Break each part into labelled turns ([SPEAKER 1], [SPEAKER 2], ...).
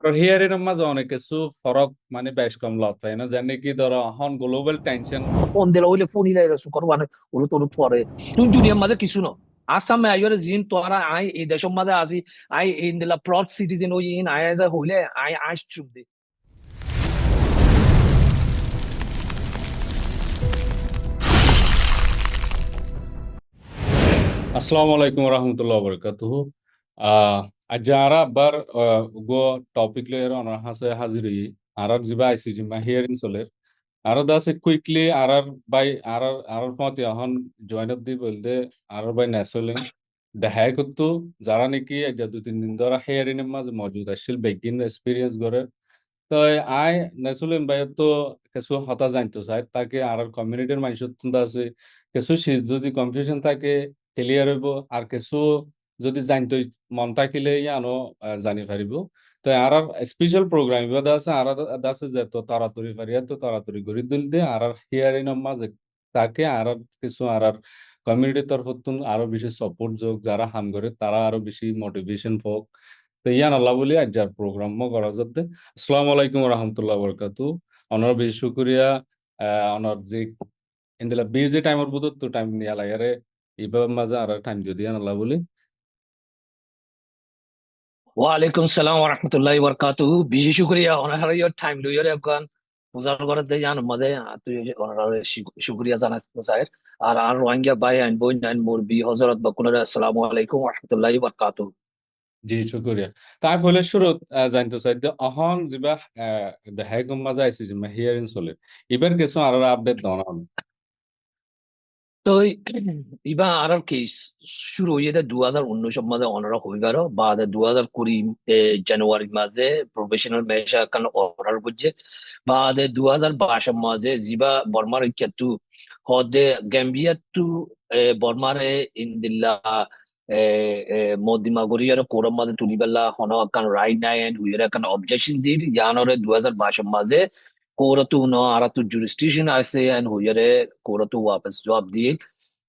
[SPEAKER 1] আর হিয়ারের মাঝে অনেক কিছু ফরক মানে বেশ কম লত তাই না জানি কি ধরো এখন গ্লোবাল টেনশন।
[SPEAKER 2] ফোন দিলা হইলে ফোন ইলাই রসু করো মানে উড়ুত উড়ুত পরে তুই দুনিয়ার মাঝে কিছু ন আসামে আইরে জিন তোরা আই এই দেশের মাঝে আসি আই ইন দিলা প্রড সিটিজেন ওই ইন আই হইলে আই আসছুম দি।
[SPEAKER 1] আসসালামু আলাইকুম রহমতুল্লাহ বরকাতুহু। আহ আজ যারা আবার গো টপিক লয়ের অনার হাসে হাজির হই আর জিবা আইসি জিমা হিয়ারিং চলে আর দাসে কুইকলি বাই আর ফতে এখন জয়েন অফ দি বলতে বাই নেসলেন দেখাই করতো যারা নাকি আজ 2-3 দিন ধরে হিয়ারিং এর মাঝে মজুদ আসছিল বেগিন এক্সপিরিয়েন্স করে। তো আই নেসলেন ভাই তো কিছু হতা জানতো চাই তাকে আর কমিউনিটির মানুষ আছে কিছু যদি কনফিউশন থাকে ক্লিয়ার হইব আর কিছু যদি জানতে মন থাকিলে ইয়ানো জানি পারিব। তো আর স্পেশাল প্রোগ্রাম এবার আছে আর আছে যে তো তাড়াতাড়ি পারি তো তাড়াতাড়ি করে দিল দিয়ে আর হিয়ারিং এর মাঝে তাকে আর কিছু আর কমিউনিটির তরফ আরো বেশি সাপোর্ট যোগ যারা হাম করে তারা আরো বেশি মোটিভেশন হোক। তো ইয়ান আল্লাহ বলি আজ যার প্রোগ্রাম করা যাতে। আসসালামু আলাইকুম রহমতুল্লাহ বরকাতু। অনার বেশি শুক্রিয়া। অনার যে ইন্দিলা বিজি টাইমের বুধ তো টাইম নিয়ে লাগে এবার মাঝে আর টাইম যদি আল্লাহ বলি।
[SPEAKER 2] ওয়ালাইকুম সালাম ওয়া রাহমাতুল্লাহি ওয়া বারাকাতুহু বিশি শুকরিয়া অনার ইয়োর টাইম লইরে আফগান পূজার করে দে জান মদে তুই অনার শুকরিয়া জানাতে চাই। আর রোহিঙ্গা ভাই আইন বই নাইন মুরবি হযরত বকুলরা আসসালামু আলাইকুম ওয়া রাহমাতুল্লাহি ওয়া বারাকাতুহু।
[SPEAKER 1] জি শুক্রিয়া। তাই ফলে শুরু জানতে চাই যে অহন যিবা দেখাই গম মাঝে আইসি যে হিয়ারিং চলে এবার কিছু আর আপডেট দনা
[SPEAKER 2] তো ইবা আর কি শুরু হয়ে 2019 মাঝে অনারা হইবার বা 2020 জানুয়ারি মাঝে প্রফেশনাল মেশা কান অর্ডার বুঝে বা 2022 মাঝে জিবা বর্মার কেতু হদে গ্যাম্বিয়া টু বর্মারে ইনদিল্লা মদিমা গরিয়ার কোরম মাঝে তুলিবেলা হন কান রাইট নাই এন্ড হুইয়ার কান অবজেকশন দির জানুয়ারি 2022 মাঝে কোরতু ন আরাতু জুরিসডিকশন আছে এন্ড হুইয়ারে কোরতু ওয়াপস জবাব দিয়ে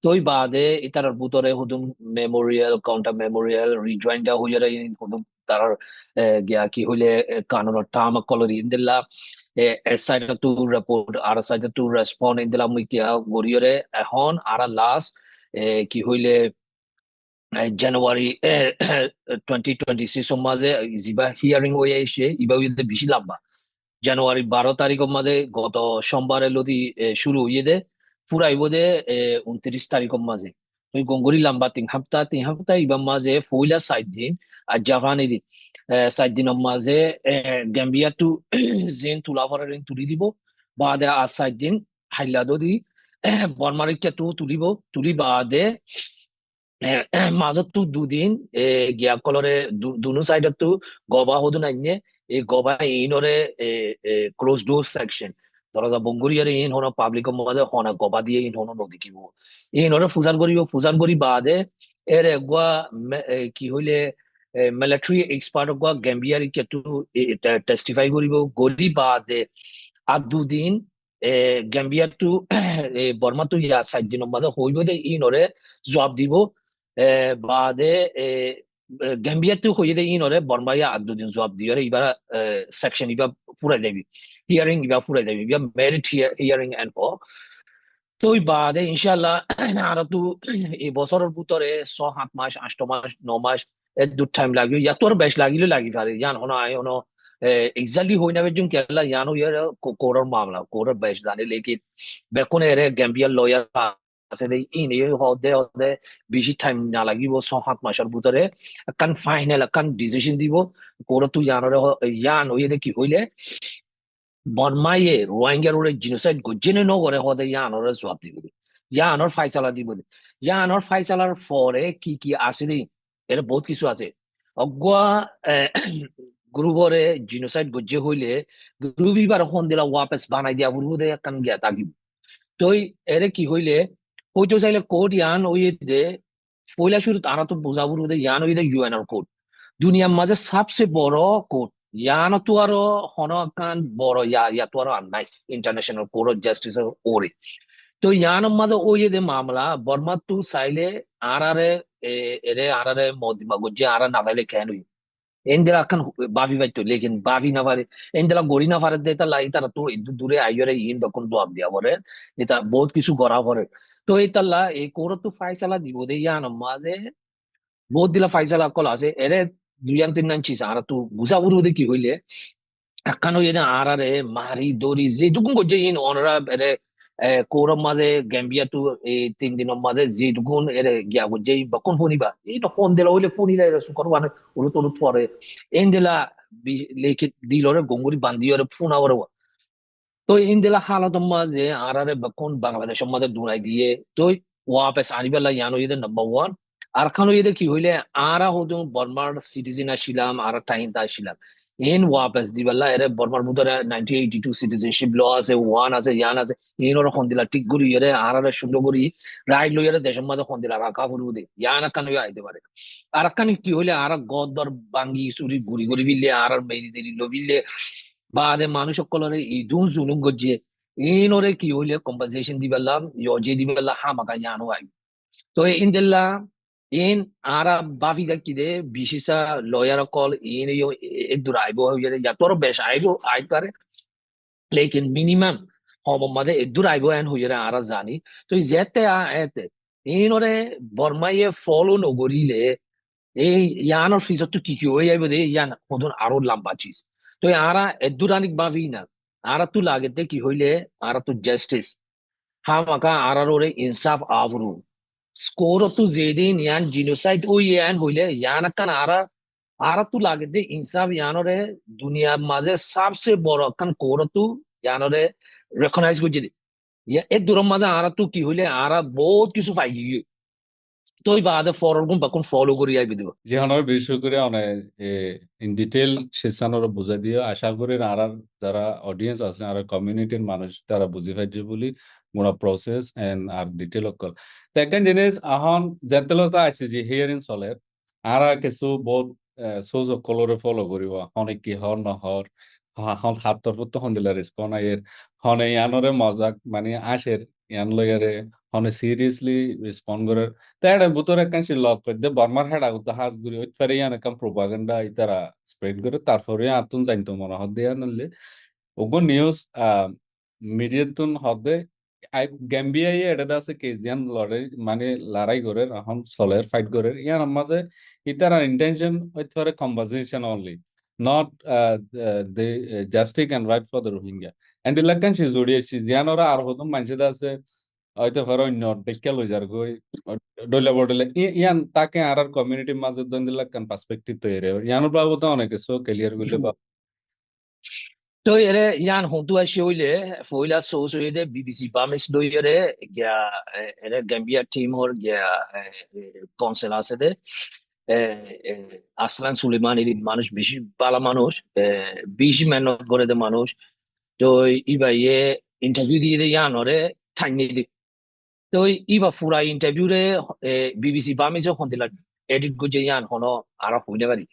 [SPEAKER 2] তোই বাদে ইতার বুতরে Hudum Memorial counter Memorial রিজয়েন্ডা হুইয়ারে Hudum তার গিয়া কি হইলে কানুনের টাম কলরি ইন্দিল্লা সাইডে টু রিপোর্ট আর সাইডে টু রেসপন্ড ইন্দিলা মুই কিয়া গরিয়রে এখন আর লাস্ট কি হইলে জানুয়ারি 2026 মাঝে যিবা হিয়ারিং হয়ে এসে ইবা হইতে বেশি লাম্বা জানুয়ারি 12 তারিখের মাঝে গত সোমবারে লদি শুরু হইয়ে দে ফুরাইব দে 29 তারিখের মাঝে তুই গঙ্গুরি লাম্বা 3 সপ্তাহ ইবার মাঝে ফইলা 7 দিন আর জাপানি দিন 7 দিনের মাঝে গ্যাম্বিয়া টু জেন তুলাভরের তুলি দিব বাদে আর 7 দিন হাইলাদো দি বর্মারিকা টু তুলিব তুলি বাদে মাজত তো দুদিন গিয়া কলরে দুনো সাইডত তো গবা হদু নাইনে এই গবা ইনরে ক্লোজ ডোর সেকশন ধরা যা বঙ্গুরিয়ারে ইন হন পাবলিক মাঝে হনা গবা দিয়ে ইন হন নদিকিব ইনরে ফুজান করি বাদে এর একগুয়া কি হইলে মিলিটারি এক্সপার্ট গুয়া গ্যাম্বিয়ার কেটু টেস্টিফাই করিব গরি বাদে আর দুদিন গ্যাম্বিয়া টু বর্মা টু ইয়া 7 দিনের মাঝে হইব দে ইনরে জবাব দিব বাদে গ্যাম্বিয়াতে হয়ে দেয় ইনরে বর্মাইয়া আর দুদিন জবাব দিয়ে এবার সেকশন ইবা পুরাই দেবি হিয়ারিং ইবা পুরাই দেবি ইবা মেরিট হিয়ারিং এন্ড অল তো ওই বাদে ইনশাল্লাহ আর তো এই বছরের ভিতরে 6-7 মাস 8 মাস 9 মাস এর দূর টাইম লাগবে ইয়া তোর বেশ লাগিলে লাগি পারে জান হনো আই হনো এক্স্যাক্টলি হই না বেজন কেলা জানো ইয়ার কোরর মামলা কোরর বেশ জানে লেকিন বেকনে এর গ্যাম্বিয়ার লয়ার আছে দে ইনি হদে হদে বেশি টাইম না লাগিব 6-7 মাসের ভিতরে কান ফাইনাল কান ডিসিশন দিব কোর তুই জানোরে ইয়ান হইয়ে কি হইলে বর্মাইয়ে রোহিঙ্গার ওরে জিনোসাইড গজ্জেনে নগরে হদে ইয়ানোরে জবাব দিব ইয়ানোর ফাইসালা দিব ইয়ানোর ফাইসালার পরে কি কি আছে দেই এর বহুত কিছু আছে অগুয়া গ্রুপরে জিনোসাইড গজ্জে হইলে গ্রুপ ইবার হন দিলা ওয়াপস বানাই দিয়া বুড়বু দে কান গিয়া তাগিব তো এরে কি হইলে হইতো চাইলে কোর্ট ইয়ান ওই দে পয়লা শুরু তারা তো বোঝাবুর দে ইয়ান ওই দে ইউএনআর কোর্ট দুনিয়ার মাঝে সবচেয়ে বড় কোর্ট ইয়ান তো আরো হনকান বড় ইয়া তো আরো আর নাই ইন্টারন্যাশনাল কোর্ট অফ জাস্টিস ওরে তো ইয়ান মাঝে ওই দে মামলা বর্মা তু চাইলে আর আরে এরে আর আরে মদিমা গুজে আর নাদাইলে কেন Endela kan bavi vai to lekin bavi na pare endela gori na pare de ta lai tara to dure ayore in bakun do ab dia bore এটা বহুত কিছু করা পরে তো এই তাল্লা এই কোর তো ফাইসালা দিব দে ইয়ান মাঝে বহুত দিলা ফাইসালা কল আছে এরে দুই আন তিন নান চিস আর তো বুঝা বুঝু দে কি হইলে akano yena arare mari dori je dukun ko je in onra ere koram made gambia tu e 3 দিন made je dukun ere gya go je bakon foni ba e to fon dela hole foni la su korwan ulut ulut pore endela leke dilore gongori bandiore fona wore তো ইন্দেলা হালত মাঝে আরারে বেকুন বাংলাদেশের মধ্যে দুনাই দিয়ে তো ওয়াপেস আনিবেলা ইয়ানো ইদের number one আর খানো ইদের কি হইলে আরা হতো বর্মার সিটিজেন আসিলাম আর টাইম তা আসিলাম ইন ওয়াপেস দিবেলা এরে বর্মার মধ্যে 1982 সিটিজেনশিপ ল আছে ওয়ান আছে ইয়ান আছে ইন ওরা খন্দিলা ঠিক করি এরে আরারে সুন্দর করি রাইট লইয়ারে দেশের মধ্যে খন্দিলা রাখা ফুরু দে ইয়ান কানো আইতে পারে আর কানি কি হইলে আর গদর বাঙ্গি চুরি গুড়ি গুড়ি বিললে আর মেরি দেরি লবিলে বাদে মানুষ সকলের ইদুন জুলুম গজিয়ে ইনরে কি হইলে কম্পেনসেশন দিবেলাম ইয়ে দিবেলা হামাকা জানো আই তো ইনদেলা ইন আরা বাফিগা কিদে বিশেষা লয়ার কল ইন একদূর আইবো হইলে যা তোর বেশ আইবো আই পারে লেকিন মিনিমাম হম মাদে একদূর আইবো এন হইলে আরা জানি তো যেতে এতে ইনরে বর্মাইয়ে ফলো নগরিলে এই ইয়ানোর ফিজত কি কি হয়ে যাইব দে ইয়ান হদন আরো লম্বা চিজ তো আরা এদুরানিক ভাবি না আরা তু লাগেতে কি হইলে আরা তু জাস্টিস হামাকা আরার ওরে ইনসাফ আবরু স্কোর তু জেদিন ইয়ান জিনোসাইড ও ইয়ান হইলে ইয়ান কান আরা আরা তু লাগেতে ইনসাফ ইয়ানরে দুনিয়ার মাঝে সবচেয়ে বড় কান কোর তু ইয়ানরে রেকগনাইজ করছে এ দূরের মাঝে আরা তু কি হইলে আরা বহুত কিছু পাই গিয়ে তো ওই বাদে ফরর গুম বাকুন ফলো করি আইবি দিব
[SPEAKER 1] যেখানে বিশেষ করে অনেক ইন ডিটেল সেশনর বুঝাই দিয়ে আশা করি আর যারা অডিয়েন্স আছে আর কমিউনিটির মানুষ তারা বুঝি পাইছে বলি মোরা প্রসেস এন্ড আর ডিটেল অকল তো একটা জিনিস এখন যেতেলতা আছে যে হিয়ারিং চলে আর কিছু বহুত সোজ অকলরে ফলো করিব অনেক কি হর নহর হন হাত তরফত হন দিলা রেসপন্স আয়ের হনে ইয়ানরে মজাক মানে আসের ইয়ান লয়ারে হনে সিরিয়াসলি রেসপন্ড করে তার ভিতরে একখান সে লক করে দিয়ে বর্মার হেড আগত হাত ঘুরি ওই ফেরে ইয়ান একখান প্রোপাগান্ডা ইতারা স্প্রেড করে তারপরে আতুন জানতো মনে হদ দেয়া নালে ওগো নিউজ মিডিয়াতুন হদে গ্যাম্বিয়া এটা আছে কেজিয়ান লড়াই মানে লড়াই করে এখন সলের ফাইট করে ইয়ার মাঝে ইতারা ইন্টেনশন হইতে পারে conversation only not the justice and right for the Rohingya and the লাগান সে জড়িয়েছি জিয়ান ওরা আর হতো মানুষের আছে হয়তো ধরো অন্য দেখে লই যার গই ডলে বডলে ইয়ান তাকে আর কমিউনিটির মাঝে দন্দিলা কান পার্সপেক্টিভ তৈরি ইয়ানোর বাবু তো অনেক কিছু ক্লিয়ার করলে
[SPEAKER 2] তো এরে ইয়ান হন্তু আসি হইলে ফইলা সোস হইলে বিবিসি বামিস দইরে গিয়া এরে গাম্বিয়া টিম হর গিয়া কনসেল আছে দে আসলান সুলেমান এর মানুষ বেশি ভালো মানুষ বেশি মেহনত করে দে মানুষ তো ইবা ইয়ে ইন্টারভিউ দিয়ে দে ইয়ান ওরে ঠাইনি দি তো ইবা ফুরা ইন্টারভিউ রে বিবিসি বামিস হন্দিলা এডিট গুজে ইয়ান হনো আরা হইনে পারি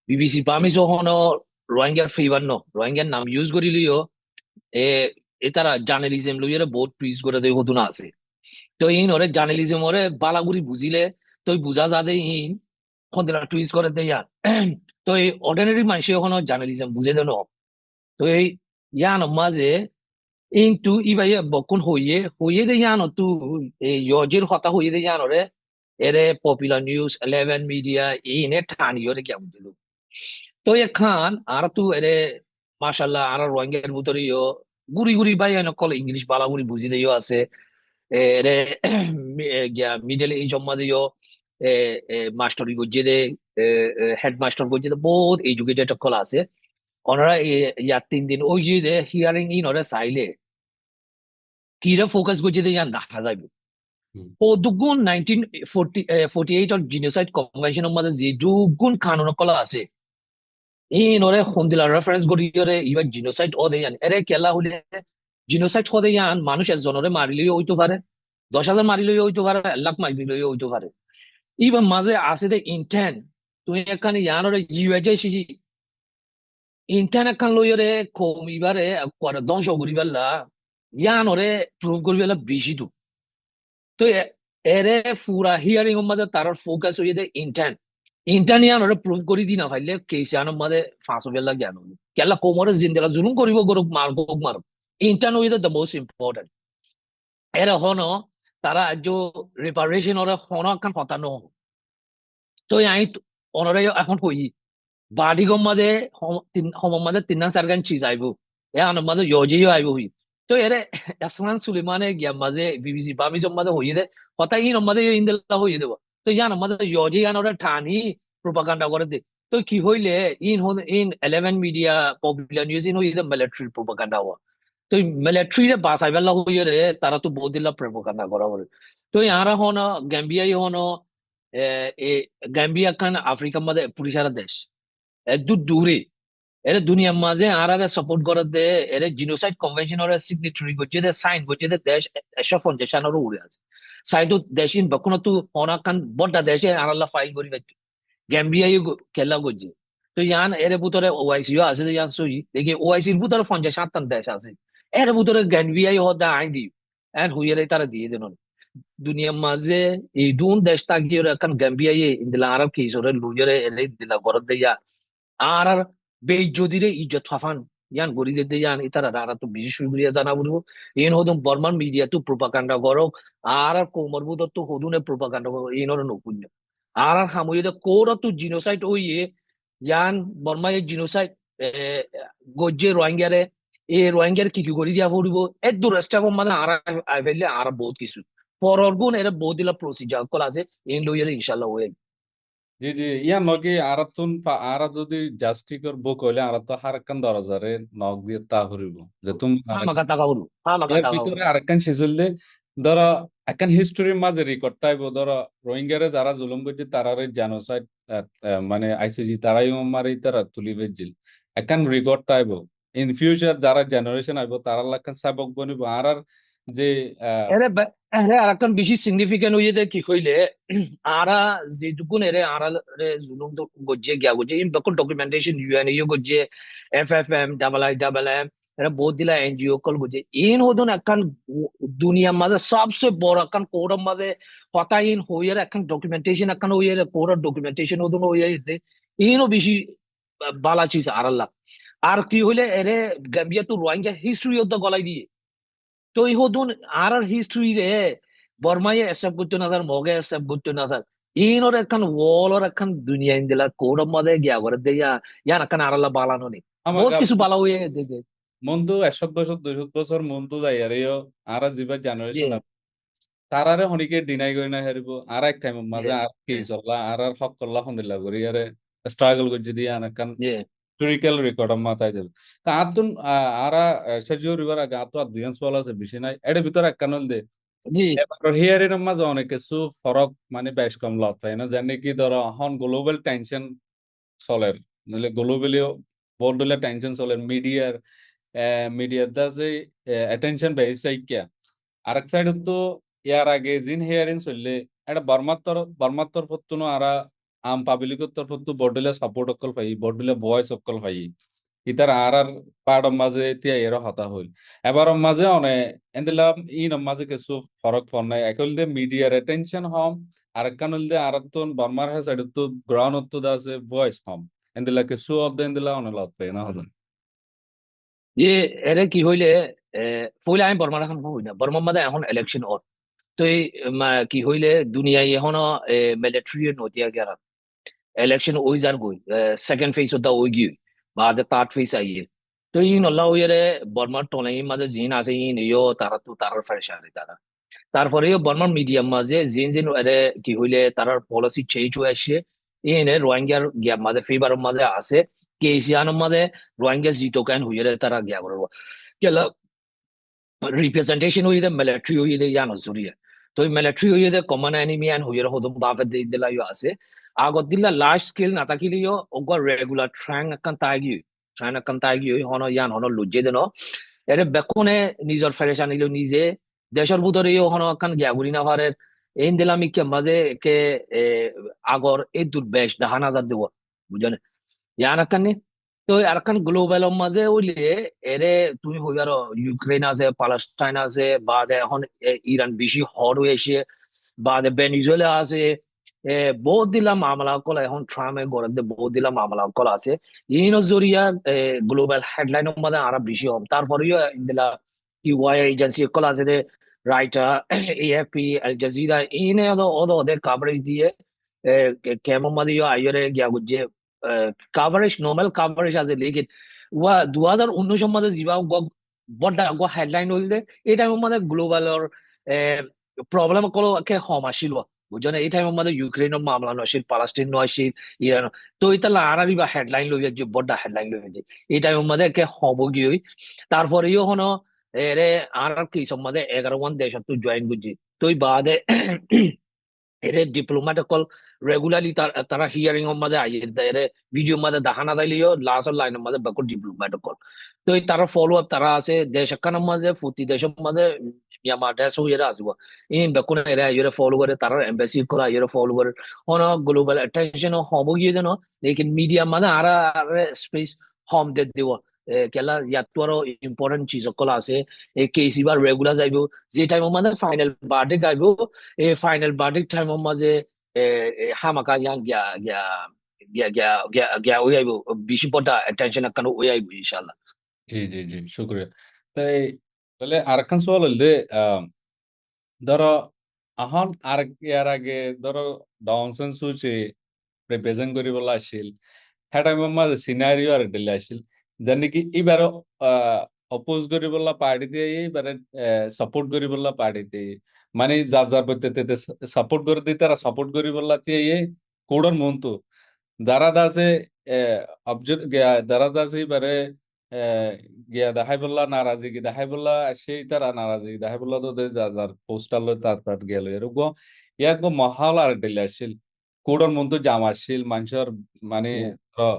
[SPEAKER 2] বিবিসি বামিস হনো রোহিঙ্গার ফেভার ন রোহিঙ্গার নাম ইউজ করিলিও এ তারা জার্নালিজম লইয়ারে বহুত টুইস করে দেয় হতো না আছে তো ইন ওরে জার্নালিজম ওরে বালাগুড়ি বুঝিলে তো বুঝা যাদে ইন খন্দিলা টুইস করে দেয় ইয়ার তো এই অর্ডিনারি মানুষ এখনো জার্নালিজম বুঝে দেন তো এই ইয়ান মাঝে ইনটু ইবাই বকুন হইয়ে দে ইয়ান তু এই ইয়জির হতা হইয়ে দে ইয়ান ওরে এরে পপুলার নিউজ 11 মিডিয়া ইনে ঠানি ওরে কি বুঝলো তো এখান আর তু এরে মাশাল্লাহ আর রোহিঙ্গার ভিতরে গুড়ি গুড়ি বাই নকল ইংলিশ বালাগুড়ি বুঝি দিও আছে এরে গিয়া মিডল এজ জম্মা দিও মাস্টারি গজ্জে দে হেড মাস্টার গজ্জে দে বহুত এডুকেটেড কল আছে ওনারা ইয়া 3 দিন ওই যে হিয়ারিং ইন ওরা চাইলে কিরা ফোকাস গজ্জে দে ইয়ান দেখা যাবে ও দুগুণ 1948 অর জিনোসাইড কনভেনশনের মধ্যে যে দুগুণ কানুন কলা আছে in ore khundila reference gori ore Iba genocide ও দেয়ান এরে কেলা হলে জিনোসাইড হদে ইয়ান মানুষ একজনরে মারিলেও হইতে পারে 10,000 মারিলেও হইতে পারে 1 লাখ মারিলেও হইতে পারে ইবা মাঝে আছে দে ইন্টেন তুই এখানে ইয়ান ওরে ইউএজে সিজি ইন্টেন এখান লইরে কমিবারে করে ধ্বংস করিবাল্লা ইয়ান ওরে প্রুভ করিবাল্লা বেশি তো এরে পুরা হিয়ারিং এর মধ্যে তার ফোকাস হইয়ে দে ইন্টেন ইন্টারনিয়ান ওরা প্রুভ করে দি না পাইলে কেসিয়ানোর মাঝে ফাঁসো বেলা জ্ঞান হইল কেলা কোমরে জিন্দেলা জুলুম করিব গরুক মারুক intern with the most important এরা হনো তারা আজ রিপারেশন ওরা হনো একখান হতানো তো আমি অনরে এখন কই বাড়ি গম মাঝে হম মাঝে তিন চার গান চিজ আইব এ আনন্দ মাঝে ইয়েও আইব হই তো এরে আসমান সুলিমানে গিয়া মাঝে বিবিসি বামি জম মাঝে হইয়ে দে কথা ইন মাঝে ইন্দেলা হইয়ে দেব তো ইয়ান মাঝে ইয়ে গান ওরা ঠানি প্রোপাগান্ডা করে দে তো কি হইলে in 11 media popular news in হইয়ে মিলিটারি প্রোপাগান্ডা হওয়া তো মিলিটারি রে বাসাই বেলা হইয়ে রে তারা তো বহুত দিলা প্রোপাগান্ডা করা বলে তো ইয়ারা হন গ্যাম্বিয়াই হন এ গ্যাম্বিয়া খান আফ্রিকার মধ্যে পুলিশারা দেশ একদম দূরে এরা দুনিয়ার মাঝে আর আর সাপোর্ট করে দে এরা জিনোসাইড কনভেনশন ওরা সিগনেটরি করছে দে সাইন করছে দে দেশ 150 উড়ে আছে সাইড দেশিন বকুন তু অনাকান বড় দেশে আনাল্লা ফাইল করি বেচ গ্যাম্বিয়াই খেলা করছে তো ইয়ান এর ভিতরে ওআইসিও আছে ইয়ান সই দেখি ওআইসির ভিতরে 50-60 দেশ আছে এর ভিতরে গ্যাম্বিয়াই হদা আইন দি এন্ড হুইয়ারে তারা দিয়ে দেন দুনিয়ার মাঝে এই দুন দেশ তাগিয়ে এখন গ্যাম্বিয়াই ইন্দিলা আরব কি সরে লুজরে এলে দিলা গরদ দেয়া আর আর বেইজ্জতিরে ইজ্জত ফাফান ইয়ান গরি দিতে ইয়ান ইতারা রারা তো বিশেষ সুবিয়া জানা বলবো এন হদম বর্মান মিডিয়া তো প্রোপাগান্ডা করক আর আর কোমর বুদর তো হদুনে প্রোপাগান্ডা করো এন হর নকুন্য আর আর হামুইদে কোরা তো জিনোসাইড ওইয়ে ইয়ান বর্মা এই জিনোসাইড গজ্জে রোহিঙ্গারে এ রোহিঙ্গার কি করি দিয়া পড়িব এক দু রেস্টা মানে আর আই ফেললে আর বহুত কিছু পরর গুণ এর বহুত দিলা প্রসিজার কল আছে এন লইয়ারে ইনশাআল্লাহ ওয়ে
[SPEAKER 1] জি জি ইয়া নগে আরাতুন আরা যদি জাস্টিকর বুক হইলে আরা তো হারকান দরজারে নক দিয়ে তা হরিব যে তুমি
[SPEAKER 2] হ্যাঁ মাকা টাকা হলো হ্যাঁ মাকা
[SPEAKER 1] এর
[SPEAKER 2] টাকা
[SPEAKER 1] ভিতরে
[SPEAKER 2] হলো
[SPEAKER 1] আরেকখান শেষুল দে ধরো একখান হিস্টোরির মাঝে রেকর্ড তাইব ধরো রোহিঙ্গারে যারা জুলুম করছে তারারে জেনোসাইড মানে আইসিজি তারাই মারি তারা তুলি বেজিল একখান রেকর্ড তাইব ইন ফিউচার যারা জেনারেশন আইব তারা লাখান সাবক বনিব আর যে
[SPEAKER 2] এরে এরে আরেকটা বেশি সিগনিফিকেন্ট হইয়ে দে কি কইলে আরা যেটুকুন এরে আরা রে জুলুম তো গজ্জে গিয়া গজ্জে ইন বকল ডকুমেন্টেশন ইউএনইউ গজ্জে FFM double I double M এরা বহুত দিলা এনজিও কল গজ্জে ইন হদুন একখান দুনিয়ার মাঝে সবচেয়ে বড় একখান কোরম মাঝে হতা ইন হইয়ে একখান ডকুমেন্টেশন একখান হইয়ে কোর ডকুমেন্টেশন হদুন হইয়ে ইনও বেশি বালা চিজ আরাল্লা আর কি হইলে এরে গাম্বিয়া তো রোহিঙ্গা হিস্ট্রি অফ গলাই দিয়ে তো এই হদুন আর আর হিস্ট্রি রে বর্মায়ে এসব করতে না স্যার মগে এসব করতে না স্যার ইনোর একখান ওয়াল ওর একখান দুনিয়া ইন্দিলা কোরম মধ্যে গিয়া করে দেয়া ইয়ান একখান আরাল্লা বালানো নি বহুত
[SPEAKER 1] আমাকে
[SPEAKER 2] কিছু বালা হয়ে দেখে
[SPEAKER 1] মন্দু 100 বছর 200 বছর মন্দু যাই আর আর জিবার
[SPEAKER 2] যে
[SPEAKER 1] জেনারেশন তারারে হনিকে ডিনাই করি না হেরিব আর এক টাইম
[SPEAKER 2] যে
[SPEAKER 1] মাঝে আর কি চললা আর হক করলা হন্দিল্লা করি আরে স্ট্রাগল করছি দিয়ে আনাকান
[SPEAKER 2] যে
[SPEAKER 1] হিস্টোরিক্যাল রেকর্ড মাথায় যাবে তা আতুন আরা সেজিও রিভার আগে আতো আদিয়ান সোয়াল আছে বেশি নাই এর ভিতরে একখান দে
[SPEAKER 2] জি
[SPEAKER 1] এবার হিয়ারের মাঝে অনেক কিছু ফরক মানে বেশ কম লত তাই না জানি কি ধরো এখন গ্লোবাল টেনশন চলের নাহলে গ্লোবালিও বড় টেনশন চলের মিডিয়ার দা যে অ্যাটেনশন বেশি কিয়া আরেক সাইড তো ইয়ার আগে জিন হেয়ারিং চললে এটা বর্মাত্তর ফতুনো আরা আম পাবলিকর তরফতো বড়লে সাপোর্ট অকল পাই বড়লে ভয়েস অকল পাই ইতার আর পাড়র মাঝে এতিয়া এর হতা হইল এবার মাঝে অনে এন্দিলাম ইন মাঝে কিছু ফরক ফর নাই একল দে মিডিয়ার অ্যাটেনশন হম আরেকখান হল দে আরেকজন বর্মার হে সাইড তো গ্রাউন্ড তো আছে ভয়েস হম এন্দিলা কিছু অফ দে এন্দিলা অনে লতে না হজন
[SPEAKER 2] যে এরে কি হইলে পয়লা আমি বর্মার এখন হই না বর্মার মাঝে এখন ইলেকশন ওর তো এই কি হইলে দুনিয়ায় এখনো মিলিটারি নতিয়া গেরা election ওই যার গই সেকেন্ড ফেজ ওটা ওই গই বা যে থার্ড ফেজ আইয়ে তো ইন আল্লাহ ওইরে বর্মার টলাই মাঝে জিন আছে ইন ইয়ো তারা তো তারার ফেরেশানি তারা তারপরেও বর্মার মিডিয়াম মাঝে জিন জিন এরে কি হইলে তারার পলিসি চেঞ্জ হয়ে আসে ইনে রোহিঙ্গার গিয়া মাঝে ফেভার মাঝে আছে কেসিয়ানোর মাঝে রোহিঙ্গা জিতো কেন হইরে তারা গিয়া করবো গেলা রিপ্রেজেন্টেশন হইলে মিলিটারি হইলে ইয়ানো জুরিয়া তো মিলিটারি হইলে কমন এনিমি আন হইরে হদম বাপে দিলাইও আছে আগত দিলা লার্জ স্কেল না থাকিলেও অগ রেগুলার ট্রাং আকান তাইগি হন ইয়ান হন লজ্জে দেন এর বেকনে নিজর ফেরেশান নিল নিজে দেশের ভিতরেও হন আকান গিয়াগুলি না পারে এই দিলাম কে মাঝে কে এ, আগর এই দুর্বেশ দাহান হাজার দেব বুঝলেন ইয়ান আকান তো আরকান গ্লোবাল মাঝে হইলে এরে তুমি হইবার ইউক্রেন আছে পালেস্টাইন আছে বা এখন ইরান বেশি হট হয়েছে বা ভেনিজুয়েলা আছে বহুত দিলা মামলা কল এখন ট্রামে গড়ে বহুত দিলা মামলা কল আছে ইনো জরিয়া গ্লোবাল হেডলাইনের মধ্যে আরো বেশি হম তারপরেও ইন্দিলা কি ওয়াই এজেন্সি কল আছে যে রাইটার এএফপি আল জাজিরা ইনে ওদের কাভারেজ দিয়ে কেমন মধ্যে আইয়রে গিয়া গুজে কাভারেজ নর্মাল কাভারেজ আছে লেকিন ওয়া 2019 মধ্যে জিবা বড় হেডলাইন হইলে এই টাইমের মধ্যে গ্লোবালর প্রবলেম কল কে হম আসিল বুঝছো না এই টাইমের মধ্যে ইউক্রেনের মামলা নছিল পালাস্টিন নছিল ইরান তো এটা আরাবি বা হেডলাইন লই যে বড় হেডলাইন লই যে এই টাইমের মধ্যে কে হব গিয়ে তারপরেও হনো এরে আর কি সম্বন্ধে 11 দেশ তো জয়েন বুঝছি তো বাদে এরে ডিপ্লোম্যাট কল রেগুলারলি তারা হিয়ারিং এর মধ্যে আই এরে ভিডিও মধ্যে দেখানা দাইলিও লাস্ট লাইনের মধ্যে বাকুল ডিপ্লোম্যাট কল তো এই তারা ফলো আপ তারা আছে দেশ একখানের মাঝে প্রতি দেশের মাঝে মিয়ানমার দেশ এরা আসব ইন বেকুন এরা এরা ফলো করে তারা এম্বাসি করা এরা ফলো করে হন গ্লোবাল অ্যাটেনশন হব গিয়ে যেন লেকিন মিডিয়া মানে আর স্পেস হম দে দিব কেলা ইয়াত তো আরো ইম্পর্টেন্ট চিজ সকল আছে এই কেসি বা রেগুলার যাইব যে টাইমের মধ্যে ফাইনাল বার্থডে গাইব এই ফাইনাল বার্থডে টাইমের মাঝে হামাকা ইয়াং গিয়া গিয়া গিয়া গিয়া গিয়া গিয়া ওই আইব বেশি পটা অ্যাটেনশন কানো ওই আইব ইনশাআল্লাহ
[SPEAKER 1] জি জি জি শুক্রিয়া। তাই তাহলে আরেকখান সওয়াল হইল যে ধরো এখন আর ইয়ার আগে ধরো ডাউনসন সুচি রিপ্রেজেন্ট করিবলা আসছিল সেই টাইমৰ মাঝে সিনারিও আর দিলে আসছিল যেন কি এইবাৰো অপোজ করিবলা পার্টি দিয়ে এইবারে সাপোর্ট করিবলা পার্টি দিয়ে মানে যার যার প্রতি সাপোর্ট করে দিতে তারা সাপোর্ট করিবলা দিয়ে কোডর মন্তু যারা দাসে অবজেক্ট যারা দাসে এবারে গিয়া দেখাই বললা নারাজি দেখাই বললা সেই তারা নারাজি দেখাই বললা তো যার যার পোস্টার লই তার তার গেল এরকম ইয়াক মহাল আর দিলে আসছিল কোডর মধ্যে জাম আসছিল মানুষের মানে
[SPEAKER 2] হুম।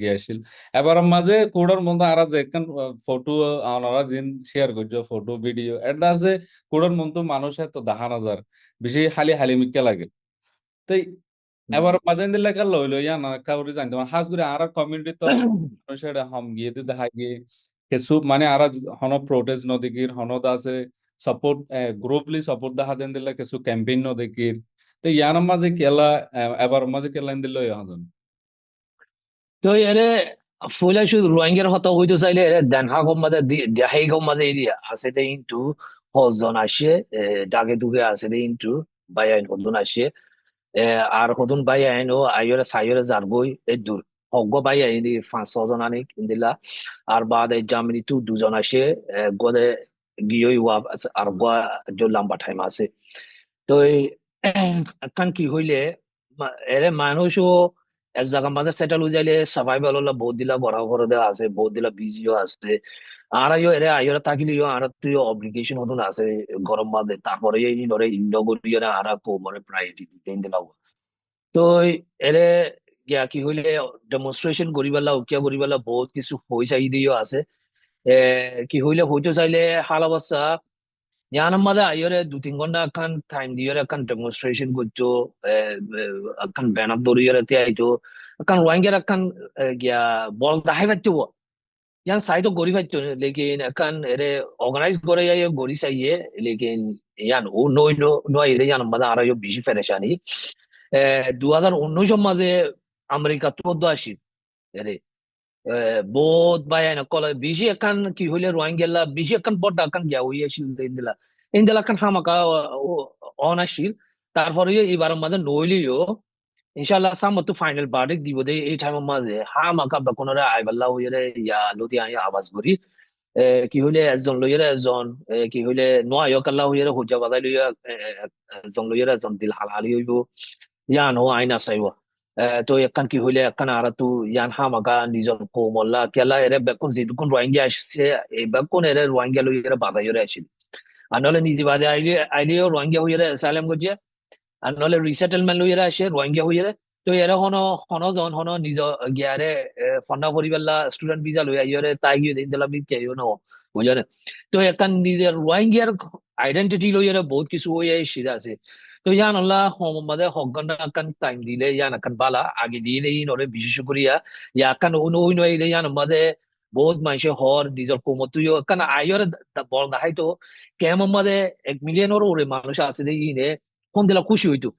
[SPEAKER 1] গিয়েছিল এবার মাঝে কোডর মধ্যে আর যে একখান ফটো আনারা জিন শেয়ার করছো ফটো ভিডিও এটা আছে কোডর মধ্যে মানুষের তো দেখা নজর বেশি হালি হালি মিক্কা লাগে তাই এবার মাঝে দিলে কাল লইলো ইয়া না কাউরি জানতে মানে হাজ করে আর কমিউনিটি তো মানুষের হাম গিয়ে তো দেখা গিয়ে কিছু মানে আর হন প্রোটেস্ট নদীকির হনদ আছে সাপোর্ট গ্রুপলি সাপোর্ট দেখা দেন দিলে কিছু ক্যাম্পেইন নদীকির তো ইয়ার মাঝে কেলা এবার মাঝে কেলা দিল ইহাজন
[SPEAKER 2] তো এরে ফুলে শুধু রোহিঙ্গার হতা হইতে চাইলে এরে দেনহা গম্মাদে দেহাই গম্মাদে এরিয়া আছে দে ইন্টু হজন আসে ডাগে দুগে আছে দে ইন্টু বাইয়াইন হদুন আসে আর হদুন বাইয়াইন ও আইয়রে সাইয়রে জারগই এই দূর হগ্গ বাইয়াইন দি 5-6 জন আনি ইন্দিলা আর বাদে জামিনি তু দুজন আসে গদে গিয়ে ওয়া আর গয়া যে লম্বা টাইম আছে তো এই কান কি হইলে এরে মানুষও এক জায়গার মাঝে সেটেল হয়ে যাইলে সার্ভাইভাল হলো বহুত দিলা বড় বড় দেওয়া আছে বহুত দিলা বিজিও আছে আর আইও এরে আইও থাকিলিও আর তুই অব্লিগেশন হতুন আছে গরম মাঝে তারপরে এই ধরে ইন্ডো গড়িয়ে আর কো মানে প্রায়োরিটি দিতেন দিলাও তো এরে গিয়া কি হইলে ডেমনস্ট্রেশন করিবেলা উকিয়া করিবেলা বহুত কিছু পয়সা দিও আছে এ কি হইলে হইতে চাইলে হাল অবস্থা ഞാനമ്മത് അയ്യൊരു 2-3 ঘন্টা আকান টাইম দিয়ে আকান ডেমনস্ট্রেশন করছো আকান ব্যানার দড়িয়ে আইতো আকান ওয়াঙ্গের আকান গিয়া বল দাহাই পাচ্ছো ইয়ান সাইতো গড়ি পাচ্ছো লেকিন আকান এরে অর্গানাইজ করে যাই গড়ি চাইয়ে লেকিন ইয়ান ও নই নয় এরে ইয়ান আমাদের আরো বেশি ফেরেশানি 2019 মাঝে আমেরিকা তো আসি এরে বহুত bayan kola bisi akan ki hule roangela bisi akan bot akan gya hoye shil indila indila kan hamaka on ashil তারপরে এবার আমাদের নইলিও ইনশাআল্লাহ সামতো ফাইনাল ভার্ডিক্ট দিব দে এই টাইম মাঝে হামাকা বা কোনরা আইবাল্লা হইরে ইয়া লতি আয়া আওয়াজ করি কি হইলে একজন লইরে একজন কি হইলে নয় কাল্লা হইরে হুজা বাদাই লইয়া একজন লইরে একজন দিল হালালি হইব ইয়ান ও আইনা চাইব তো একখান কি হইলে একখান আর তো ইয়ান হামাকা নিজৰ কোমল্লা কেলা এরে বেকুন যেটুকুন রোহিঙ্গা আসছে এই বেকুন এরে রোহিঙ্গা লই এরে বাধা হইরে আসছিল আর নহলে নিজে বাদে আইলেও রোহিঙ্গা হইরে অ্যাসাইলাম করছে আর নহলে রিসেটেলমেন্ট লই এরে আসে রোহিঙ্গা হইরে তো এরে হন হন নিজ গিয়ারে ফন্ডা পরিবাল্লা স্টুডেন্ট ভিসা লই আইরে তাই গিয়ে দিন দিলাম কেউ ন বুঝলে তো একখান নিজের রোহিঙ্গার আইডেন্টিটি লই এরে বহুত কিছু হয়ে সিরা আছে তো ইয়ান আল্লাহ মদে হকগন্ডা আকান টাইম দিলে ইয়ান আকান বালা আগে দিয়ে নরে বিশেষ করিয়া ইয়া আকান উন ইলে ইয়ান মদে বহুত মানুষে হর নিজের কোমতুইও আকান আইয়র বল দেখাই তো কেমন মদে 1 মিলিয়নের ওরে মানুষ আছে দে ইনে কোন দিলা খুশি হইতো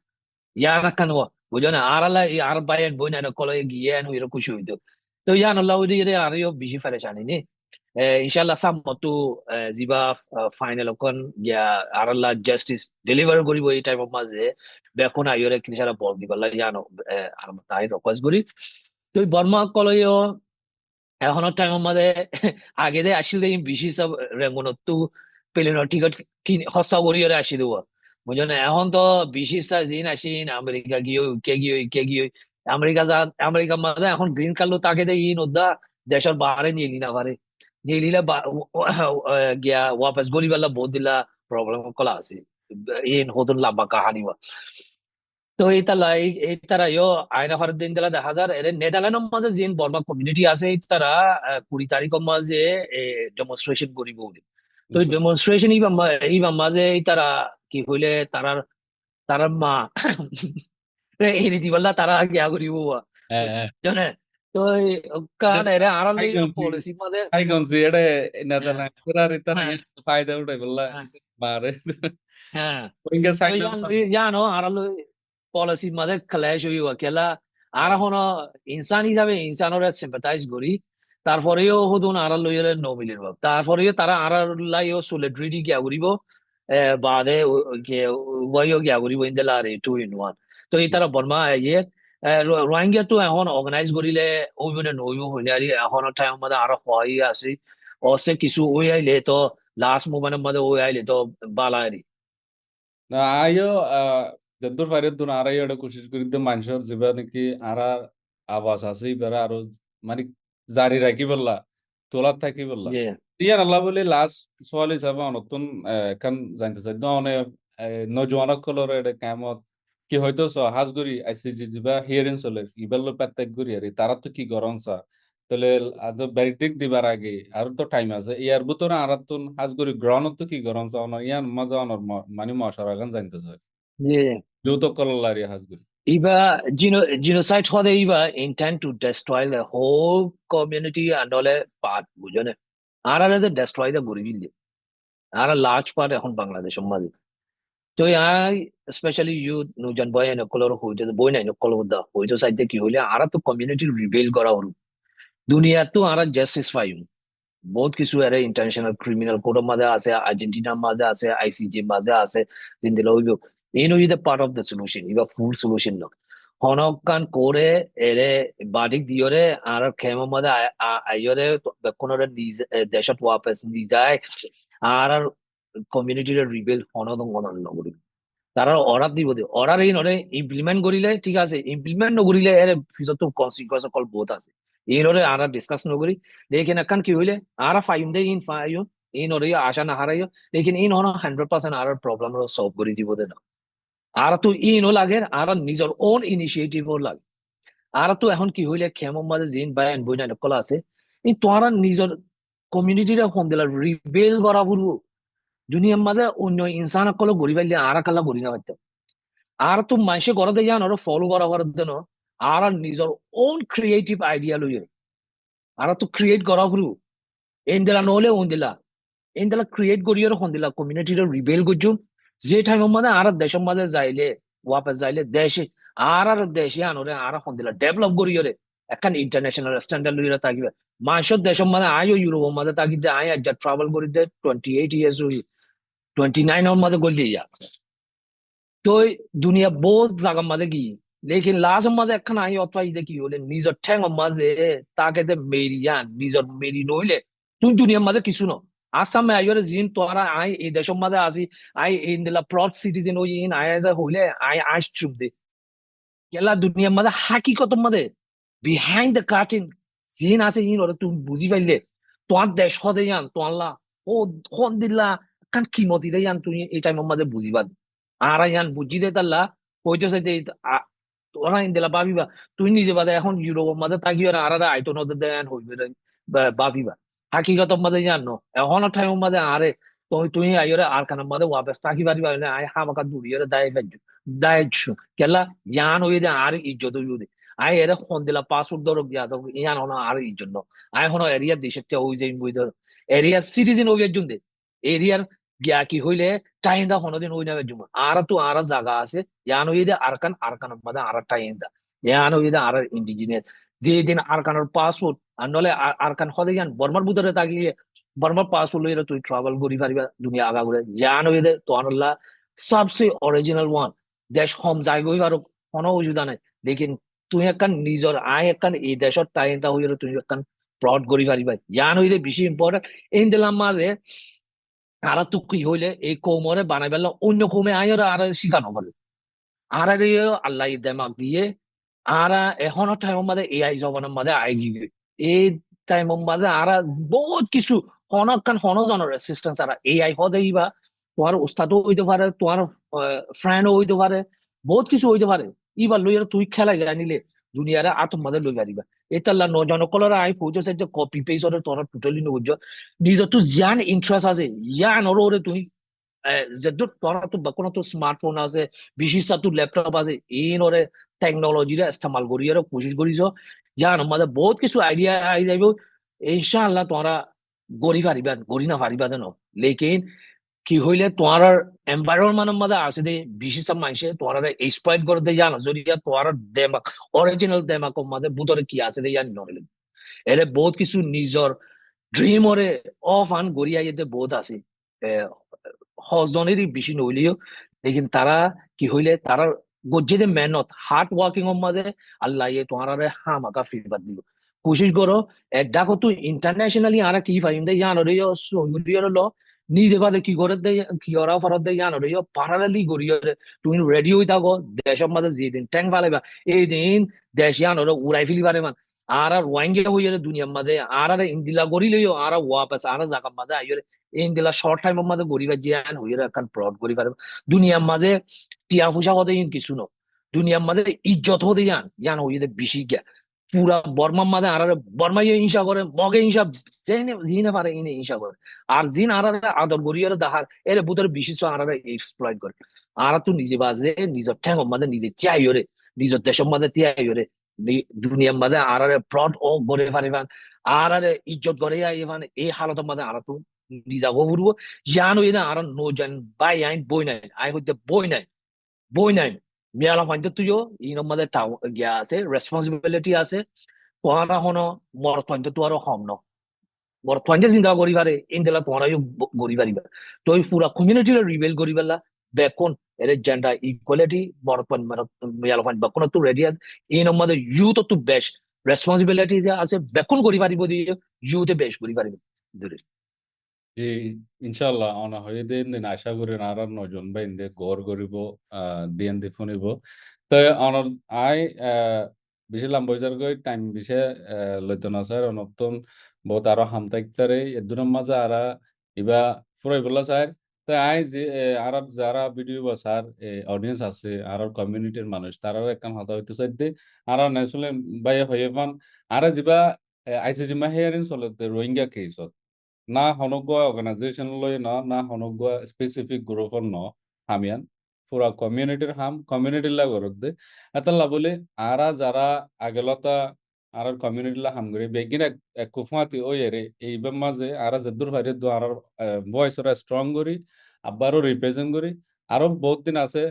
[SPEAKER 2] yana kanwa bujana arala I arbayan boyna na kolo giye anu iro kushu ito to yana laudi ire ariyo bishi fareshani ni inshallah samatu ziba final kon ya arala justice deliver gori boy time of maze be kona yore kinsara bol di balla yano armatai request gori তো বর্মা কলয় এখনো time আমাদের আগে দে আসলে বেশি সব রেঙ্গুনতো প্লেনের ticket কিনে সস্তা করি আর আসি দেবো বুঝলেন এখন তো বেশি দিন আসিন আমেরিকা গিয়ে কে গিয়ে আমেরিকা যা আমেরিকা মাঝে এখন গ্রিন কার্ড তাকে দে ইন ওদা দেশের বাহারে নিয়ে না পারে নিয়ে নিলে গিয়া ওয়াপস গলি বেলা বহুত দিলা প্রবলেম কলা আছে ইন হতুন লাম্বা কাহানি তো এই তারা আয়না ফার দিন দিলা দেখা যায় এর নেদারল্যান্ডের মাঝে যে বর্মা কমিউনিটি আছে এই তারা 20 তারিখের মাঝে ডেমনস্ট্রেশন করিব বলে। তো
[SPEAKER 1] বুঝছো?
[SPEAKER 2] ডেমনস্ট্রেশন ইবা মাঝে এই তারা কি হইলে তারার তারার মা এই রীতিপাল্লা তারা গিয়া করিব
[SPEAKER 1] হ্যাঁ হ্যাঁ
[SPEAKER 2] জানে তো কারণ এর আড়ালে
[SPEAKER 1] হাইগন্সি
[SPEAKER 2] পলিসি মাঝে
[SPEAKER 1] হাইগন্সি এটা
[SPEAKER 2] হ্যাঁ
[SPEAKER 1] নেদারল্যান্ড এটা না
[SPEAKER 2] হ্যাঁ
[SPEAKER 1] ফায়দা উঠাই বললা
[SPEAKER 2] হ্যাঁ
[SPEAKER 1] মারে
[SPEAKER 2] হ্যাঁ
[SPEAKER 1] ওইঙ্গা
[SPEAKER 2] তো
[SPEAKER 1] সাইন
[SPEAKER 2] জানো আড়ালে পলিসি মাঝে ক্ল্যাশ হইব কেলা আর এখন ইনসান হিসাবে ইনসানের সিম্পাথাইজ করি তারপরেও হদুন আর লইলে ন মিলির ভাব তারপরেও তারা আর লাইও সোলিডারিটি গিয়া করিব বাদে ওয়াইও গিয়া করিব ইন্দেলা আর টু ইন ওয়ান তো এই তারা বর্মা ইয়ে রোহিঙ্গা তো এখন অর্গানাইজ করিলে ওই মানে নইও হইলে আর এখন টাইম মধ্যে আরো হওয়াই আছে অসে কিছু ওই আইলে তো লাস্ট মোমেন্টের মধ্যে ওই আইলে তো বালা আরি
[SPEAKER 1] না আইও যদ্দুর ফাইরে দুন আর আইও কোশিশ করি দে মানুষের যেবা নাকি আর আওয়াজ আছে এবার আরো মানে জারি রাখি বললা তোলার থাকি বললা
[SPEAKER 2] যে
[SPEAKER 1] ইয়ার আল্লাহ বলে লাস্ট সওয়াল হিসাবে নতুন এখন জানতে চাই অনেক নজওয়ান কলর এটা কামত কি হয়তো হাজগুড়ি আইসিজি যেবা হিয়ারিং চলে ইবাল্লো প্রত্যেক গুড়ি আর তারা তো কি গরম চা তাহলে আদৌ ব্যারিটিক দিবার আগে আর তো টাইম আছে ইয়ার ভিতরে আর তো হাজগুড়ি গ্রহণ তো কি গরম চা অনার ইয়ার মজা অনার মানে মশার আগান জানতে চাই
[SPEAKER 2] যে
[SPEAKER 1] যৌত কলারি Hajguri
[SPEAKER 2] Iba genocide hode iba intend to destroy the whole community and all a part বুঝনে R R destroy the গরিবিল R large part এখন বাংলাদেশের মাঝে তো আই স্পেশালি ইউথ নুজন বয় এনে কলর হইতে বই নাই কলর দা হইতো সাইডে কি হইলে আর তো কমিউনিটি রিবেল করা হলো দুনিয়া তো আর জাস্টিস পাইম বহুত কিছু এর ইন্টারন্যাশনাল ক্রিমিনাল কোর্টের মাঝে আছে আর্জেন্টিনার মাঝে আছে আইসিজে মাঝে আছে জিন্দিলা হইব এই নই the part of the solution Iba full solution না হনকান করে এরে বাদিক দিয়রে আর খেমো মাঝে আইয়রে বেকনরে নিজ দেশত ওয়াপস নি যায় আর কমিউনিটির রিবেল হনদং হনন নগরি তারা অর্ডার দিব দে অর্ডার এই নরে ইমপ্লিমেন্ট করিলে ঠিক আছে ইমপ্লিমেন্ট নকরিলে এর ফিজত কনসিকুয়েন্স কল বহুত আছে এই নরে আর ডিসকাস নকরি লেকিন এখন কি হইলে আর ফাইম দে ইন ফাইম এই নরে আশা না হারাইও লেকিন ইন হন 100% আর প্রবলেম সলভ করে দিব দে না আর তো ইনও লাগে আর নিজের ওন ইনিশিয়েটিভ লাগে আর তো এখন কি হইলে খেমো মাঝে জিন বায়ান বই না কলা আছে এই তোরা নিজের কমিউনিটিটা ফোন দিলা রিবেল করা বলবো দুনিয়ার মাঝে অন্য ইনসান কল গড়ি পাইলে আর কাল্লা গড়ি না পারতাম আর তো মানুষে ঘরতে যান ওরা ফলো করা করার জন্য আর নিজের ওন ক্রিয়েটিভ আইডিয়া লইয়ে আর তো ক্রিয়েট করা হলো এন দিলা নহলে ওন দিলা এন দিলা ক্রিয়েট করিয়ে হন দিলা কমিউনিটির রিবেল করছুন যে টাইমের মধ্যে আর দেশের মাঝে যাইলে ওয়াপস যাইলে দেশে আর দেশে আনরে আর হন দিলা ডেভেলপ করিয়ে এখন ইন্টারন্যাশনাল স্ট্যান্ডার্ড লইয়ে থাকিবে মানুষের দেশের মাঝে আইও ইউরোপের মাঝে থাকিতে আই যা ট্রাভেল করিতে 28 ইয়ার্স 29 এর মাঝে গলি তো দুনিয়া বহুত জায়গার মাঝে কি লেকিন লাস্ট মাঝে একখান আই অথবা ইদে কি হলে নিজের ঠ্যাং মাঝে তাকে মেরিয়ান নিজের মেরি নইলে তুই দুনিয়ার মাঝে কিছু ন আসামে আইরে জিন তোরা আই এই দেশের মাঝে আসি আই ইন দিলা প্রড সিটিজেন ওই ইন আই হইলে আই আইসুম দে কেলা দুনিয়ার মাঝে হাকিকত মাঝে বিহাইন্ড দ্য কার্টেন জিন আছে ইন ওরা তুমি বুঝি পাইলে তোমার দেশ হদে ইয়ান তোয়াল্লা ও খন দিলা কান কিমতি দে ইয়ান তুই এই টাইমের মাঝে বুঝিবা আর ইয়ান বুঝি দে তাল্লা হইতেছে যে তোরা ইন্দেলা ভাবিবা তুই নিজে বাদে এখন ইউরোপের মাঝে থাকি আর আর আইতো নদে দেন হইবে ভাবিবা হাকিগত মাঝে জানো এখন টাইমের মাঝে আরে তুই তুই আইরে আর খানের মাঝে ওয়াপস থাকি পারিবা আই হামাকা দূরিয়ে দায় দায়িত্ব কেলা ইয়ান হইয়ে দে আর ইজ্জত হইয়ে দে আই এর ফোন দিলা পাসপোর্ট ধরো গিয়া তো ইয়ান হনো আর ইজ্জত আই হনো এরিয়া দেশের ওই যে বই ধর এরিয়ার সিটিজেন ওই একজন দে এরিয়ার গিয়া কি হইলে টাইন্দা কোনোদিন ওই নামে জুমা আর তো আর জায়গা আছে ইয়ান হইলে আরকান মাদে আর টাইন্দা ইয়ান হইলে আর ইন্ডিজিনিয়াস যেদিন আরকানের পাসপোর্ট আর নলে আরকান হদে ইয়ান বর্মার ভিতরে তাকিয়ে বর্মার পাসপোর্ট লইলে তুই ট্রাভেল করি পারিবা দুনিয়া আগা করে ইয়ান হইলে তো আনল্লা সবসে অরিজিনাল ওয়ান দেশ হম যাই গই আর কোনো অসুবিধা নাই লেকিন তুই একখান নিজর আয় একখান এই দেশত টাইন্দা হইলে তুই একখান প্রড করি পারিবা ইয়ান হইলে বেশি ইম্পর্টেন্ট এই দিলাম মাঝে তারা তো কি হইলে এই কৌমরে বানাই পেলা অন্য কৌমে আইরা আর শিখানো পারে আর আগে আল্লাহ দেমাগ দিয়ে আর এখনো টাইমের মাঝে এআই জবানের মাঝে আই গিয়ে এই টাইমের মাঝে আর বহুত কিছু হনকান হনজনের অ্যাসিস্ট্যান্স আর এআই হদেই বা তোমার উস্তাদও হইতে পারে তোমার ফ্রেন্ডও হইতে পারে বহুত কিছু হইতে পারে এবার লইয়ার তুই খেলাই জানিলে দুনিয়ারে আতম মাঝে লই পারিবা এটা আল্লাহ নজনকলরা আই পৌঁছে যে কপি পেজ ওরে তোর টোটালি নবুঝ নিজের তো জিয়ান ইন্টারেস্ট আছে ইয়ান ওরে তুই যেহেতু তোরা তো কোনো তো স্মার্টফোন আছে বিশেষ তো ল্যাপটপ আছে এই নরে টেকনোলজিরে ইস্তেমাল করি আর কোশিশ করিছ ইয়ান আমাদের বহুত কিছু আইডিয়া আই যাইব ইনশাআল্লাহ তোরা গড়ি পারিবা গড়ি না পারিবা জানো লেকিন কি হইলে তোমার এনভায়রনমেন্টের মধ্যে আছে দে বিশেষ মানুষে তোমার এক্সপ্লয়েট করে দে জানো যদি তোমার দেমাক অরিজিনাল দেমাকের মধ্যে ভিতরে কি আছে দে জানি নলে এলে বহুত কিছু নিজর ড্রিম ওরে অফ আন গড়িয়া যেতে বহুত আছে হজনেরই বেশি নইলেও লেকিন তারা কি হইলে তারা গজ্জেদে মেহনত হার্ড ওয়ার্কিং এর মাঝে আল্লাহ ইয়ে তোমার হামাকা ফিরবাদ দিল কোশিশ করো ডাকো তুই ইন্টারন্যাশনালি আর কি ফাইম দে জানো রে সৌদির ল নিজে বাদে কি করে দে কি ওরা ফরত দে জানো রে প্যারালালি গড়িয়ে তুমি রেডি হই থাকো দেশের মাঝে যেদিন ট্যাঙ্ক ফালাইবা এই দিন দেশ জানো রে উড়াই ফেলি পারে মান আর ওয়াইঙ্গে হইয়ে দুনিয়ার মাঝে আর ইন্দিলা গড়ি লইও আর ওয়াপাস আর জায়গার মাঝে আইয়ে in দিলা শর্ট টাইমের মধ্যে গরিবা জিয়ান হইরা কান প্রড করি পারে দুনিয়ার মাঝে টিয়া ফুসা হতে ইন কিছু ন দুনিয়ার মাঝে ইজ্জত হতে জান জান হইতে বেশি গিয়া পুরা বর্মার মাঝে আর বর্মা হিংসা করে মগে হিংসা জিনে পারে ইনে হিংসা করে আর জিন আর আদর গরিয়ার দাহার এর ভিতরে বিশেষ আর এক্সপ্লয়েট করে আর তো নিজে বাজে নিজের ঠ্যাঙ্গর মাঝে নিজে তিয়াই হরে নিজের দেশের মাঝে তিয়াই হরে দুনিয়ার মাঝে আর প্রড ও গড়ে পারিবান আর ইজ্জত গড়ে আইবান এই হালতের মাঝে আর তো নিজাগো ফুরবো জানো না আর নো জান বাই আইন বই নাই আই হইতে বই নাই মিয়ালা ফাইতে তুইও ইন মধ্যে টাও গিয়া আছে রেসপন্সিবিলিটি আছে তোহারা হনো মর ফাইতে তো আরো হম ন মর ফাইতে চিন্তা করি পারে ইনদেলা তোহারাও গড়ি পারিবা তো এই পুরা কমিউনিটি রিবেল করি পেলা বেকন এর জেন্ডার ইকুয়ালিটি মর ফাইন মানে মিয়ালা ফাইন বেকন তো রেডি আছে ইন মধ্যে ইউথ তো বেস্ট রেসপন্সিবিলিটি যে আছে বেকন করি পারিব দিয়ে ইউথে বেশ করি পারিব
[SPEAKER 1] জি ইনশাল্লাহ অনা হয়ে দিন দিন আশা করি আর নজন বা ইন্দে গড় করিব দিন দি শুনিব তো অনার আই বেশি লাম্বইজার গই টাইম বিশে লইতো না স্যার নতুন বহুত আরো হামতাইতারে এদুনের মাঝে আরা ইবা ফুরাই বলা স্যার তো আই যে আর যারা ভিডিও বা স্যার অডিয়েন্স আছে আর কমিউনিটির মানুষ তারা একখান হতা হইতে চাইতে আর নেসলে বাই হয়ে পান আর যিবা আইসিজি মাহিয়ারিন চলতে রোহিঙ্গা কেসত না হনগুৱা অৰ্গেনাইজেশ্যন লৈ না হনগুৱা স্পেচিফিক গ্ৰুপৰ হামিয়ান পুরা কমিউনিটির কমিউনিটির ঘরত দে এটা লাভলে আরা যারা আগেলতা আর কমিউনিটি হাম করে বেগিন এক কুফাতি ওই এরে এইবার মাঝে আরা যেদুর ভাইরে দু আর ভয়েস ওরা স্ট্রং করি আবারও রিপ্রেজেন্ট করি আরো বহুত দিন আছে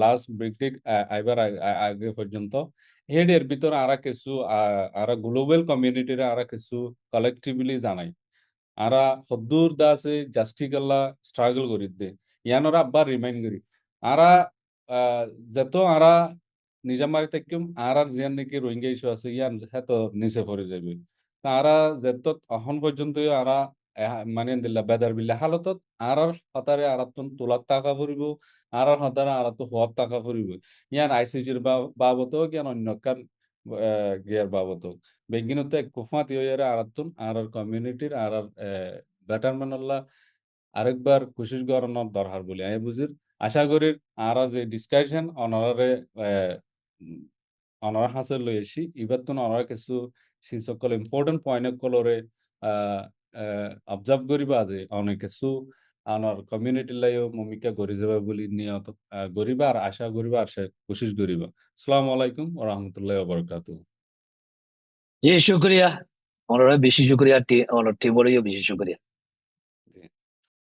[SPEAKER 1] লাস্ট ব্রিকটিক আইবার আগে পর্যন্ত হেডের ভিতর আরা কিছু আরা গ্লোবাল কমিউনিটির আরা কিছু কালেকটিভলি জানাই আরা হদ্দুর দাসে জাস্টিকাল্লা স্ট্রাগল করিদ্দে ইয়ানোরা আব্বার রিমাইন্ড করি আরা যত আরা নিজামারি থাকিম আর জিয়ান নাকি রোহিঙ্গা ইস্যু আছে ইয়ান হেতো নিচে পড়ে যাবে তা আরা যত এখন পর্যন্ত আরা মানে দিল্লা বেদার বিল্লা হালতত আর হতারে আরাতন তোলার টাকা ফুরিব আর হতারে আরাতো হওয়ার টাকা ফুরিব ইয়ান আইসিজির বাবত ইয়ান অন্য কার গিয়ার বাবত বেগিনতে কুফাত ইয়ের আরাতুন আর কমিউনিটির আর বেটারমেন্ট আল্লাহ আরেকবার কোশিশ করানোর দরকার বলে আমি বুঝির আশা করি আর যে ডিসকাশন অনারে অনার হাসিল লই এসি এবার তো অনার কিছু সেই সকল ইম্পর্টেন্ট পয়েন্ট কলরে অবজার্ভ করিবা যে অনেক কিছু আনার কমিউনিটি লাইও ভূমিকা গড়ি যাবে বলে নিয়ত গরিবা আর আশা করিবা আর সে কোশিশ করিবা আসসালামু আলাইকুম ওয়া রাহমাতুল্লাহি ওয়া বারাকাতুহু
[SPEAKER 2] জি শুক্রিয়া ওনারা বেশি শুক্রিয়া ওনার টিমোরেও বেশি শুক্রিয়া